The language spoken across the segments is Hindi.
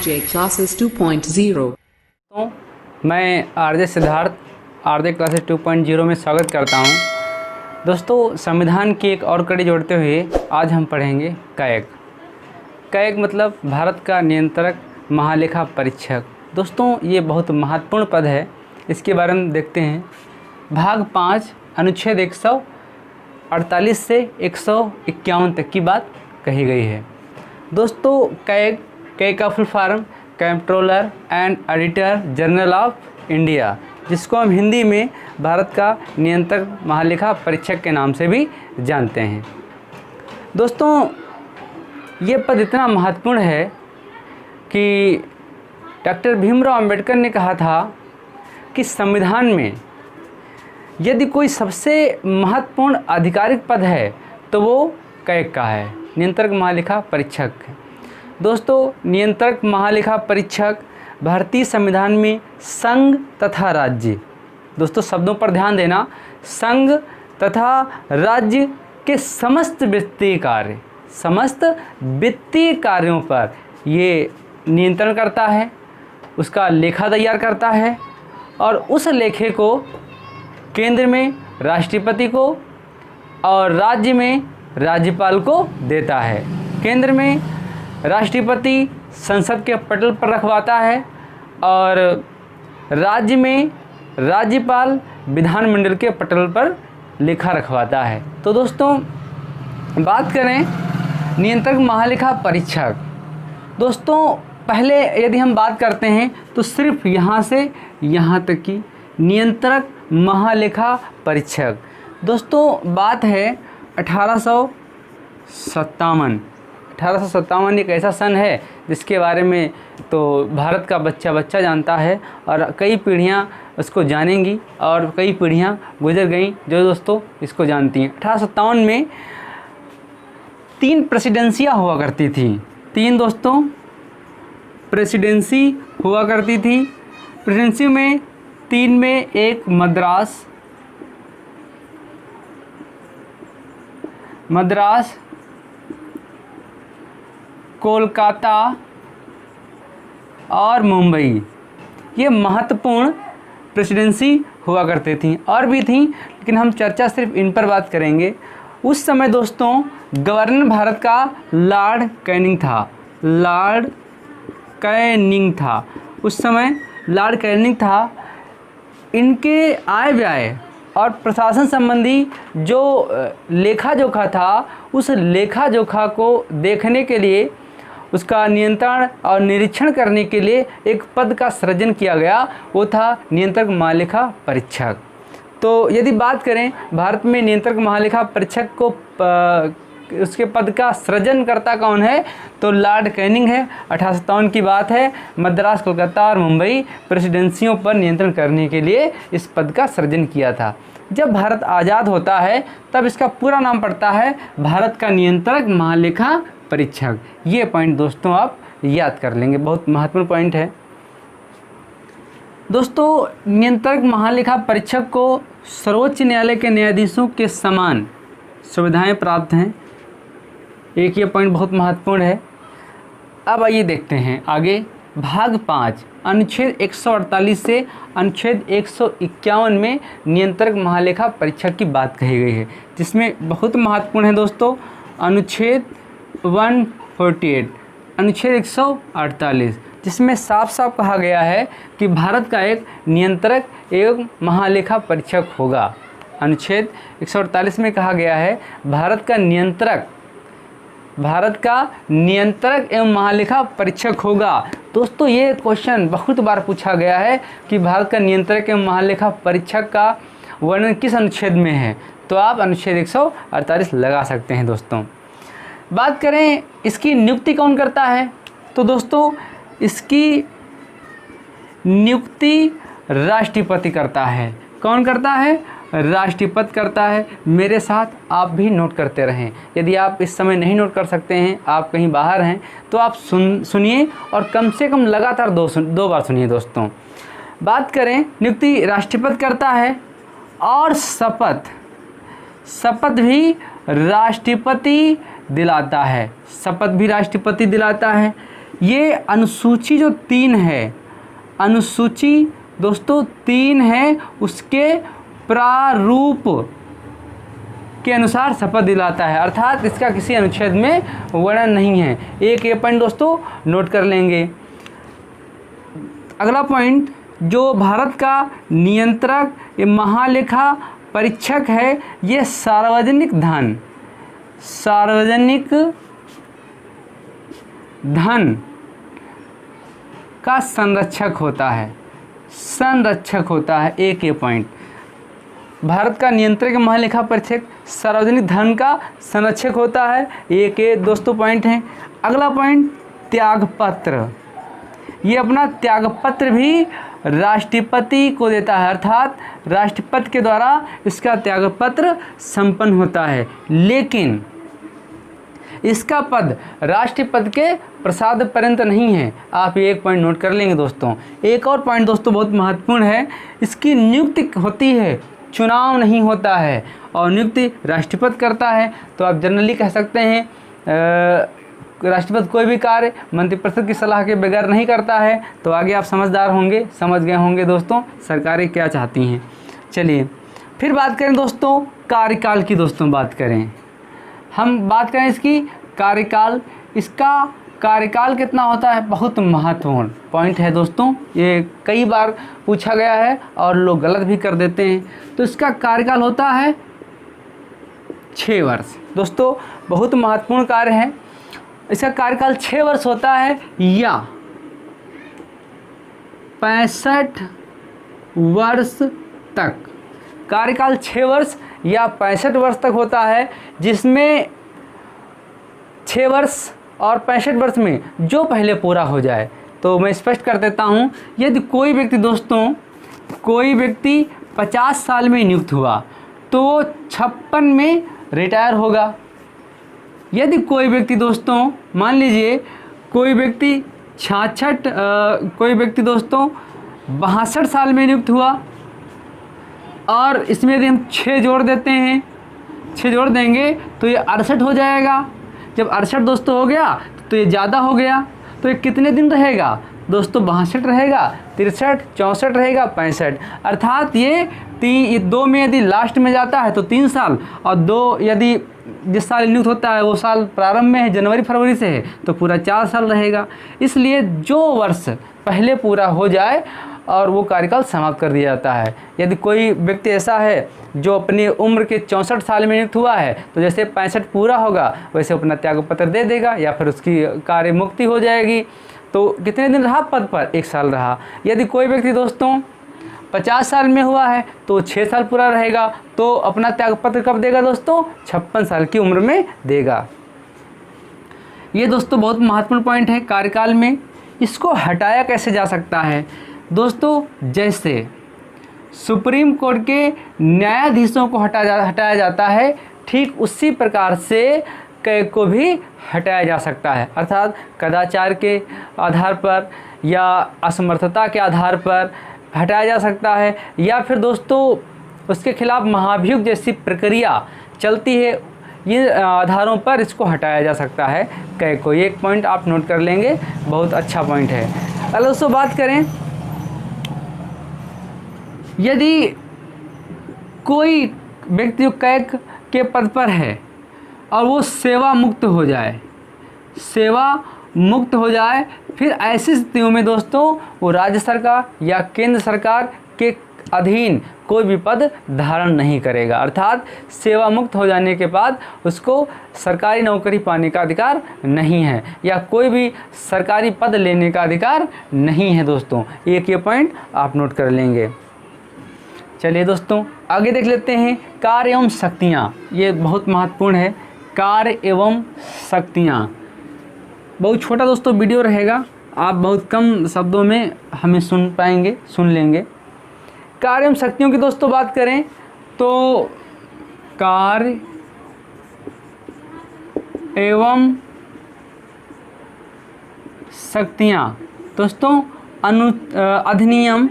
RJ Classes 2.0। तो मैं आरजे सिद्धार्थ आरजे क्लासेस 2.0 में स्वागत करता हूं। दोस्तों, संविधान की एक और कड़ी जोड़ते हुए आज हम पढ़ेंगे कैग। कैग मतलब भारत का नियंत्रक महालेखा परीक्षक। दोस्तों, ये बहुत महत्वपूर्ण पद है, इसके बारे में देखते हैं। भाग 5 अनुच्छेद 148 से 151 तक की बात कही गई है। दोस्तों, कैग का full form controller and auditor general of India, जिसको हम हिंदी में भारत का नियंत्रक महालेखा परीक्षक के नाम से भी जानते हैं। दोस्तों, ये पद इतना महत्वपूर्ण है कि डॉक्टर भीमराव अंबेडकर ने कहा था कि संविधान में यदि कोई सबसे महत्वपूर्ण आधिकारिक पद है तो वो कैग का है, नियंत्रक महालेखा परीक्षक। दोस्तों, नियंत्रक महालेखा परीक्षक भारतीय संविधान में संघ तथा राज्य, दोस्तों शब्दों पर ध्यान देना, संघ तथा राज्य के समस्त वित्तीय कार्यों पर ये नियंत्रण करता है, उसका लेखा तैयार करता है और उस लेखे को केंद्र में राष्ट्रपति को और राज्य में राज्यपाल को देता है। केंद्र में राष्ट्रपति संसद के पटल पर रखवाता है और राज्य में राज्यपाल विधानमंडल के पटल पर लेखा रखवाता है। तो दोस्तों, बात करें नियंत्रक महालेखा परीक्षक। दोस्तों, पहले यदि हम बात करते हैं तो सिर्फ यहाँ से यहाँ तक की नियंत्रक महालेखा परीक्षक। दोस्तों, बात है 1857 एक ऐसा सन है जिसके बारे में तो भारत का बच्चा जानता है और कई पीढ़ियाँ उसको जानेंगी और कई पीढ़ियाँ गुजर गईं जो दोस्तों इसको जानती हैं। 1857 में 3 प्रेसिडेंसियाँ हुआ करती थी। 3 दोस्तों प्रेसिडेंसी हुआ करती थी। प्रेसिडेंसी में 3 में एक मद्रास, कोलकाता और मुंबई, ये महत्वपूर्ण प्रेसिडेंसी हुआ करती थी। और भी थी, लेकिन हम चर्चा सिर्फ इन पर बात करेंगे। उस समय दोस्तों गवर्नर भारत का लॉर्ड कैनिंग था। उस समय लॉर्ड कैनिंग था। इनके आय व्यय और प्रशासन संबंधी जो लेखा जोखा था, उस लेखा जोखा को देखने के लिए, उसका नियंत्रण और निरीक्षण करने के लिए एक पद का सृजन किया गया, वो था नियंत्रक महालेखा परीक्षक। तो यदि बात करें भारत में नियंत्रक महालेखा परीक्षक को उसके पद का सृजनकर्ता कौन है, तो लॉर्ड कैनिंग है। 1857 की बात है। मद्रास, कोलकाता और मुंबई प्रेसिडेंसियों पर नियंत्रण करने के लिए इस पद का सृजन किया था। जब भारत आज़ाद होता है तब इसका पूरा नाम पड़ता है भारत का नियंत्रक महालेखा परीक्षक। ये पॉइंट दोस्तों आप याद कर लेंगे, बहुत महत्वपूर्ण पॉइंट है। दोस्तों, नियंत्रक महालेखा परीक्षक को सर्वोच्च न्यायालय के न्यायाधीशों के समान सुविधाएं प्राप्त हैं। एक ये पॉइंट बहुत महत्वपूर्ण है। अब आइए देखते हैं आगे। भाग 5 अनुच्छेद 148 से अनुच्छेद 151 में नियंत्रक महालेखा परीक्षक की बात कही गई है, जिसमें बहुत महत्वपूर्ण है दोस्तों अनुच्छेद 148, अनुच्छेद 148, जिसमें साफ साफ कहा गया है कि भारत का एक नियंत्रक एवं महालेखा परीक्षक होगा। अनुच्छेद 148 में कहा गया है भारत का नियंत्रक एवं महालेखा परीक्षक होगा। दोस्तों, ये क्वेश्चन बहुत बार पूछा गया है कि भारत का नियंत्रक एवं महालेखा परीक्षक का वर्णन किस अनुच्छेद में है, तो आप अनुच्छेद 148 लगा सकते हैं। दोस्तों, बात करें इसकी नियुक्ति कौन करता है, तो दोस्तों इसकी नियुक्ति राष्ट्रपति करता है। कौन करता है? राष्ट्रपति करता है। मेरे साथ आप भी नोट करते रहें। यदि आप इस समय नहीं नोट कर सकते हैं, आप कहीं बाहर हैं, तो आप सुनिए और कम से कम लगातार दो बार सुनिए। दोस्तों, बात करें नियुक्ति राष्ट्रपति करता है और शपथ भी राष्ट्रपति दिलाता है। ये अनुसूची जो 3 है, अनुसूची दोस्तों 3 है, उसके प्रारूप के अनुसार शपथ दिलाता है, अर्थात इसका किसी अनुच्छेद में वर्णन नहीं है। एक ये पॉइंट दोस्तों नोट कर लेंगे। अगला पॉइंट, जो भारत का नियंत्रक ये महालेखा परीक्षक है, ये सार्वजनिक धन का संरक्षक होता है। एक ये पॉइंट, भारत का नियंत्रक महालेखा परीक्षक सार्वजनिक धन का संरक्षक होता है। एक ये दोस्तों पॉइंट है। अगला पॉइंट, त्यागपत्र, ये अपना त्यागपत्र भी राष्ट्रपति को देता है, अर्थात राष्ट्रपति के द्वारा इसका त्यागपत्र संपन्न होता है, लेकिन इसका पद राष्ट्रपति के प्रसाद पर्यंत नहीं है। आप ये एक पॉइंट नोट कर लेंगे दोस्तों। एक और पॉइंट दोस्तों बहुत महत्वपूर्ण है, इसकी नियुक्ति होती है, चुनाव नहीं होता है, और नियुक्ति राष्ट्रपति करता है। तो आप जनरली कह सकते हैं राष्ट्रपति कोई भी कार्य मंत्रिपरिषद की सलाह के बगैर नहीं करता है। तो आगे आप समझ गए होंगे दोस्तों सरकारें क्या चाहती हैं। चलिए फिर बात करें दोस्तों कार्यकाल की। हम बात करें इसकी कार्यकाल। इसका कार्यकाल कितना होता है, बहुत महत्वपूर्ण पॉइंट है दोस्तों, ये कई बार पूछा गया है और लोग गलत भी कर देते हैं। तो इसका कार्यकाल होता है 6 वर्ष। दोस्तों बहुत महत्वपूर्ण कार्य है, इसका कार्यकाल 6 वर्ष होता है या 65 वर्ष तक। कार्यकाल 6 वर्ष या 65 वर्ष तक होता है, जिसमें 6 वर्ष और 65 वर्ष में जो पहले पूरा हो जाए। तो मैं स्पष्ट कर देता हूँ, यदि कोई व्यक्ति 50 साल में नियुक्त हुआ तो वो 56 में रिटायर होगा। यदि कोई व्यक्ति दोस्तों, मान लीजिए कोई व्यक्ति 62 साल में नियुक्त हुआ, और इसमें यदि हम 6 जोड़ देंगे तो ये 68 हो जाएगा। जब 68 दोस्तों हो गया तो ये ज़्यादा हो गया, तो ये कितने दिन रहेगा दोस्तों, 62 रहेगा, 63, 64 रहेगा, 65। अर्थात ये 2 में यदि लास्ट में जाता है तो 3 साल, और 2 यदि जिस साल नियुक्त होता है वो साल प्रारंभ में है, जनवरी फरवरी से है, तो पूरा 4 साल रहेगा। इसलिए जो वर्ष पहले पूरा हो जाए और वो कार्यकाल समाप्त कर दिया जाता है। यदि कोई व्यक्ति ऐसा है जो अपनी उम्र के 64 साल में नियुक्त हुआ है, तो जैसे 65 पूरा होगा वैसे अपना त्यागपत्र दे देगा या फिर उसकी कार्य मुक्ति हो जाएगी। तो कितने दिन रहा पद पर, 1 साल रहा। यदि कोई व्यक्ति दोस्तों 50 साल में हुआ है तो 6 साल पूरा रहेगा, तो अपना त्यागपत्र कब देगा दोस्तों, 56 साल की उम्र में देगा। ये दोस्तों बहुत महत्वपूर्ण पॉइंट है कार्यकाल में। इसको हटाया कैसे जा सकता है दोस्तों, जैसे सुप्रीम कोर्ट के न्यायाधीशों को हटाया जाता है, ठीक उसी प्रकार से कैग को भी हटाया जा सकता है। अर्थात कदाचार के आधार पर या असमर्थता के आधार पर हटाया जा सकता है, या फिर दोस्तों उसके खिलाफ महाभियोग जैसी प्रक्रिया चलती है, ये आधारों पर इसको हटाया जा सकता है कैग को। एक पॉइंट आप नोट कर लेंगे, बहुत अच्छा पॉइंट है। अगर दोस्तों बात करें, यदि कोई व्यक्ति जो कैग के पद पर है और वो सेवा मुक्त हो जाए, फिर ऐसी स्थितियों में दोस्तों वो राज्य सरकार या केंद्र सरकार के अधीन कोई भी पद धारण नहीं करेगा। अर्थात सेवा मुक्त हो जाने के बाद उसको सरकारी नौकरी पाने का अधिकार नहीं है, या कोई भी सरकारी पद लेने का अधिकार नहीं है दोस्तों। एक ये पॉइंट आप नोट कर लेंगे। चलिए दोस्तों आगे देख लेते हैं कार्य एवं शक्तियाँ। ये बहुत महत्वपूर्ण है, कार्य एवं शक्तियाँ। बहुत छोटा दोस्तों वीडियो रहेगा, आप बहुत कम शब्दों में हमें सुन लेंगे। कार्य एवं शक्तियों की दोस्तों बात करें तो कार्य एवं शक्तियाँ दोस्तों अधिनियम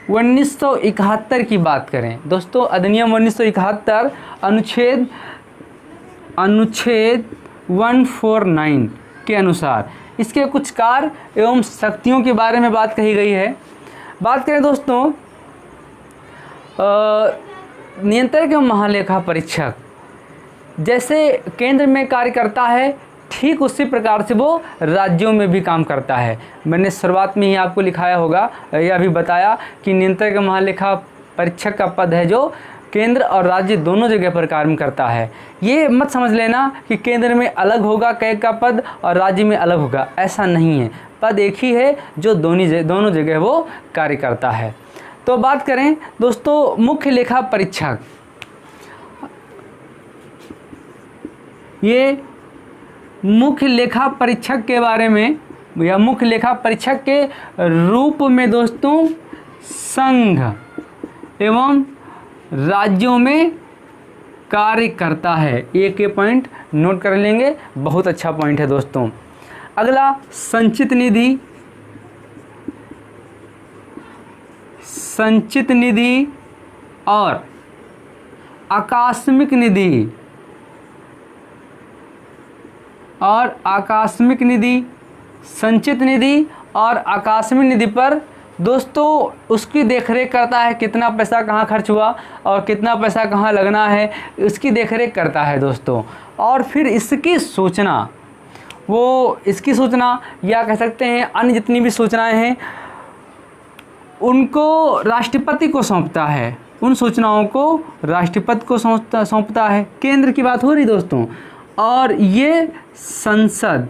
1971 की बात करें दोस्तों, अधिनियम 1971 अनुच्छेद 149 के अनुसार इसके कुछ कार्य एवं शक्तियों के बारे में बात कही गई है। बात करें दोस्तों नियंत्रक एवं महालेखा परीक्षक जैसे केंद्र में कार्य करता है, ठीक उसी प्रकार से वो राज्यों में भी काम करता है। मैंने शुरुआत में ही आपको लिखाया होगा या भी बताया कि नियंत्रक एवं महालेखा परीक्षक का पद है जो केंद्र और राज्य दोनों जगह पर कार्य करता है। ये मत समझ लेना कि केंद्र में अलग होगा कैग का पद और राज्य में अलग होगा, ऐसा नहीं है। पद एक ही है जो दोनों जगह वो कार्य करता है। तो बात करें दोस्तों मुख्य लेखा परीक्षक, ये मुख्य लेखा परीक्षक के बारे में या मुख्य लेखा परीक्षक के रूप में दोस्तों संघ एवं राज्यों में कार्य करता है। एक ये पॉइंट नोट कर लेंगे, बहुत अच्छा पॉइंट है दोस्तों। अगला संचित निधि, संचित निधि और आकस्मिक निधि और आकस्मिक निधि, संचित निधि और आकस्मिक निधि पर दोस्तों उसकी देखरेख करता है, कितना पैसा कहाँ खर्च हुआ और कितना पैसा कहाँ लगना है, इसकी देखरेख करता है दोस्तों। और फिर इसकी सूचना, वो इसकी सूचना या कह सकते हैं अन्य जितनी भी सूचनाएं हैं उनको राष्ट्रपति को सौंपता है, उन सूचनाओं को राष्ट्रपति को सौंपता है। केंद्र की बात हो रही दोस्तों, और ये संसद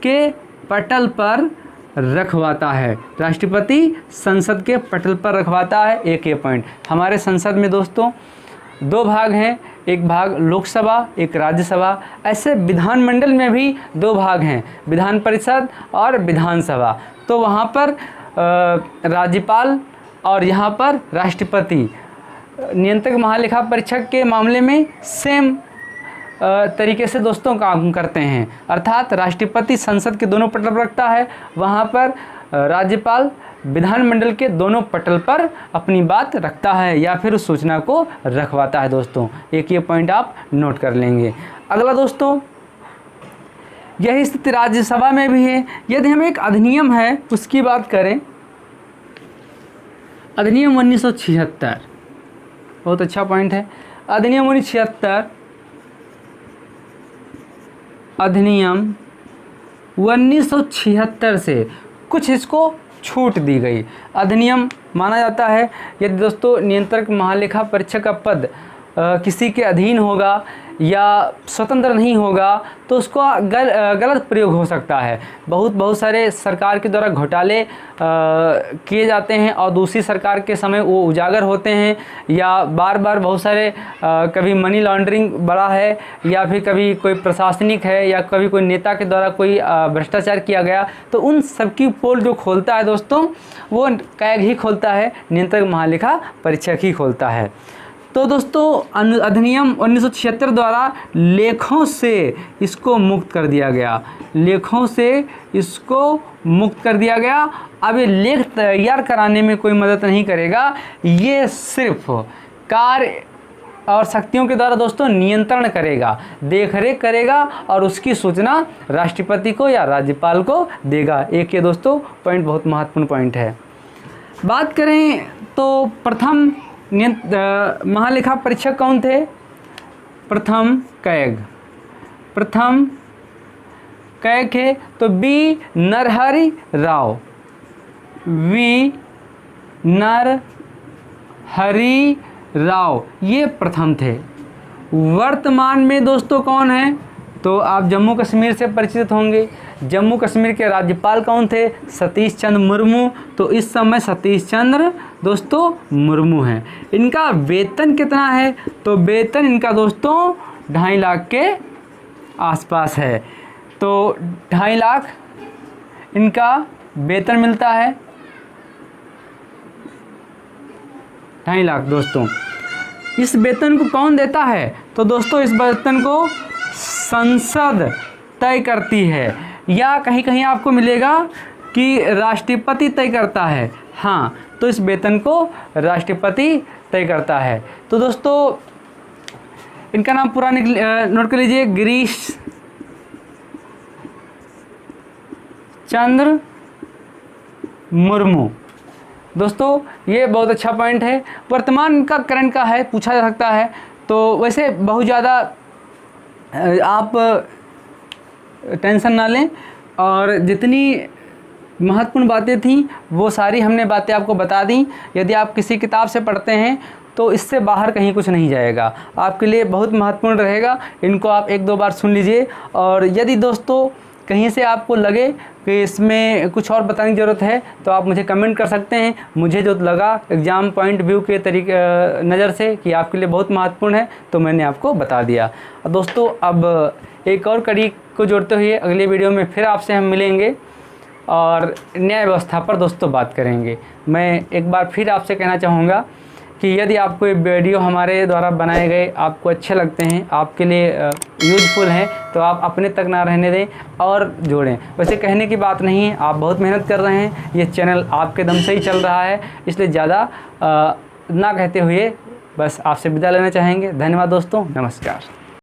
के पटल पर रखवाता है, राष्ट्रपति संसद के पटल पर रखवाता है। एक ये पॉइंट, हमारे संसद में दोस्तों दो भाग हैं, एक भाग लोकसभा, एक राज्यसभा। ऐसे विधानमंडल में भी दो भाग हैं, विधान परिषद और विधानसभा। तो वहाँ पर राज्यपाल और यहाँ पर राष्ट्रपति। नियंत्रक महालेखा परीक्षक के मामले में सेम तरीके से दोस्तों काम करते हैं, अर्थात राष्ट्रपति संसद के दोनों पटल पर रखता है, वहाँ पर राज्यपाल विधानमंडल के दोनों पटल पर अपनी बात रखता है या फिर उस सूचना को रखवाता है दोस्तों। एक ये पॉइंट आप नोट कर लेंगे। अगला दोस्तों यही स्थिति राज्यसभा में भी है। यदि हम एक अधिनियम है उसकी बात करें, अधिनियम 1976, बहुत अच्छा पॉइंट है। अधिनियम 1976, अधिनियम 1976 से कुछ इसको छूट दी गई। अधिनियम माना जाता है यदि दोस्तों नियंत्रक महालेखा परीक्षक का पद किसी के अधीन होगा या स्वतंत्र नहीं होगा तो उसका गलत प्रयोग हो सकता है। बहुत सारे सरकार के द्वारा घोटाले किए जाते हैं और दूसरी सरकार के समय वो उजागर होते हैं, या बार बार बहुत सारे कभी मनी लॉन्ड्रिंग बड़ा है या फिर कभी कोई प्रशासनिक है या कभी कोई नेता के द्वारा कोई भ्रष्टाचार किया गया, तो उन सबकी पोल जो खोलता है दोस्तों वो कैग ही खोलता है, नियंत्रक महालेखा परीक्षक ही खोलता है। तो दोस्तों अधिनियम 1976 द्वारा लेखों से इसको मुक्त कर दिया गया, लेखों से इसको मुक्त कर दिया गया। अब ये लेख तैयार कराने में कोई मदद नहीं करेगा, ये सिर्फ कार्य और शक्तियों के द्वारा दोस्तों नियंत्रण करेगा, देखरेख करेगा और उसकी सूचना राष्ट्रपति को या राज्यपाल को देगा। एक ये दोस्तों पॉइंट बहुत महत्वपूर्ण पॉइंट है। बात करें तो प्रथम महालेखा परीक्षक कौन थे? प्रथम कैग, प्रथम कैग थे तो बी नरहरि राव, वी नरहरि राव ये प्रथम थे। वर्तमान में दोस्तों कौन है? तो आप जम्मू कश्मीर से परिचित होंगे। जम्मू कश्मीर के राज्यपाल कौन थे? सतीश चंद्र मुर्मू। तो इस समय सतीश चंद्र दोस्तों मुर्मू हैं। इनका वेतन कितना है? तो वेतन इनका दोस्तों 2.5 लाख के आसपास है। तो 2.5 लाख इनका वेतन मिलता है, 2.5 लाख दोस्तों। इस वेतन को कौन देता है? तो दोस्तों इस वेतन को संसद तय करती है, या कहीं कहीं आपको मिलेगा कि राष्ट्रपति तय करता है। हाँ, तो इस वेतन को राष्ट्रपति तय करता है। तो दोस्तों इनका नाम पूरा नोट कर लीजिए, गिरीश चंद्र मुर्मू। दोस्तों ये बहुत अच्छा पॉइंट है। वर्तमान का करंट का है, पूछा जा सकता है। तो वैसे बहुत ज़्यादा आप टेंशन ना लें, और जितनी महत्वपूर्ण बातें थी वो सारी हमने बातें आपको बता दी। यदि आप किसी किताब से पढ़ते हैं तो इससे बाहर कहीं कुछ नहीं जाएगा, आपके लिए बहुत महत्वपूर्ण रहेगा। इनको आप 1-2 बार सुन लीजिए। और यदि दोस्तों कहीं से आपको लगे कि इसमें कुछ और बताने की ज़रूरत है तो आप मुझे कमेंट कर सकते हैं। मुझे जो लगा एग्ज़ाम पॉइंट व्यू के तरीके नज़र से कि आपके लिए बहुत महत्वपूर्ण है तो मैंने आपको बता दिया। दोस्तों अब एक और कड़ी को जोड़ते हुए अगले वीडियो में फिर आपसे हम मिलेंगे और न्याय व्यवस्था पर दोस्तों बात करेंगे। मैं एक बार फिर आपसे कहना चाहूँगा कि यदि आपको ये वीडियो हमारे द्वारा बनाए गए आपको अच्छे लगते हैं, आपके लिए यूज़फुल हैं, तो आप अपने तक ना रहने दें और जोड़ें। वैसे कहने की बात नहीं है, आप बहुत मेहनत कर रहे हैं, ये चैनल आपके दम से ही चल रहा है, इसलिए ज़्यादा ना कहते हुए बस आपसे विदा लेना चाहेंगे। धन्यवाद दोस्तों, नमस्कार।